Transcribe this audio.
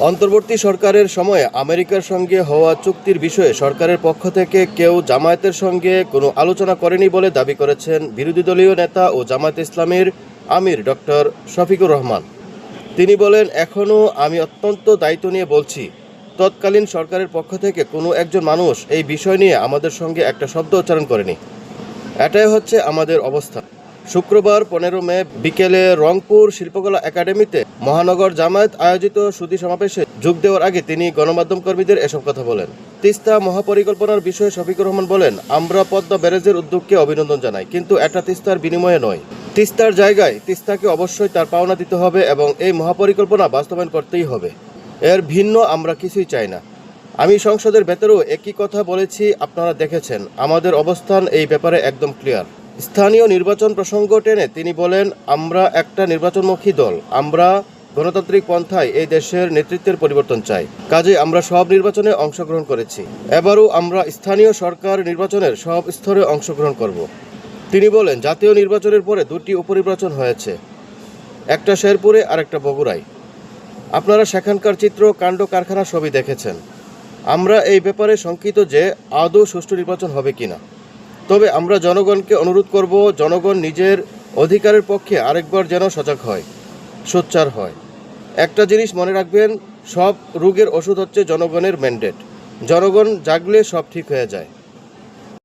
অন্তর্বর্তী সরকারের সময়ে আমেরিকার সঙ্গে হওয়া চুক্তির বিষয়ে সরকারের পক্ষ থেকে কেউ জামায়াতের সঙ্গে কোনো আলোচনা করেনি বলে দাবি করেছেন বিরোধী দলীয় নেতা ও জামায়াতে ইসলামীর আমির ডক্টর শফিকুর রহমান। তিনি বলেন, এখনও আমি অত্যন্ত দায়িত্ব নিয়ে বলছি, তৎকালীন সরকারের পক্ষ থেকে কোনো একজন মানুষ এই বিষয় নিয়ে আমাদের সঙ্গে একটা শব্দ উচ্চারণ করেনি। এটাই হচ্ছে আমাদের অবস্থা। শুক্রবার 15 মে বিকেলে রংপুর শিল্পকলা একাডেমিতে মহানগর জামায়াত আয়োজিত সুধী সমাবেশে যোগ দেওয়ার আগে তিনি গণমাধ্যম কর্মীদের এসব কথা বলেন। তিস্তা মহাপরিকল্পনার বিষয়ে শফিকুর রহমান বলেন, আমরা পদ্মা ব্যারেজের উদ্যোগকে অভিনন্দন জানাই, কিন্তু এটা তিস্তার বিনিময়ে নয়। তিস্তার জায়গায় তিস্তাকে অবশ্যই তার পাওনা দিতে হবে এবং এই মহাপরিকল্পনা বাস্তবায়ন করতেই হবে। এর ভিন্ন আমরা কিছুই চাই না। আমি সংসদের ভেতরেও একই কথা বলেছি, আপনারা দেখেছেন আমাদের অবস্থান এই ব্যাপারে একদম ক্লিয়ার। স্থানীয় নির্বাচন প্রসঙ্গ টেনে তিনি বলেন, আমরা একটা নির্বাচনমুখী দল, আমরা গণতান্ত্রিক পন্থায় এই দেশের নেতৃত্বের পরিবর্তন চাই। কাজে আমরা সব নির্বাচনে অংশগ্রহণ করেছি, এবারও আমরা স্থানীয় সরকার নির্বাচনের সব স্তরে অংশগ্রহণ করব। তিনি বলেন, জাতীয় নির্বাচনের পরে 2টি উপনির্বাচন হয়েছে, একটা শেরপুরে আর একটা বগুড়ায়। আপনারা সেখানকার চিত্র, কাণ্ড কারখানা সবই দেখেছেন। আমরা এই ব্যাপারে শঙ্কিত যে আদৌ সুষ্ঠু নির্বাচন হবে কিনা। তবে আমরা জনগণকে অনুরোধ করব, জনগণ নিজের অধিকারের পক্ষে আরেকবার যেন সজাগ হয়, সোচ্চার হয়। একটা জিনিস মনে রাখবেন, সব রোগের ওষুধ হচ্ছে জনগণের ম্যান্ডেট। জনগণ জাগলে সব ঠিক হয়ে যায়।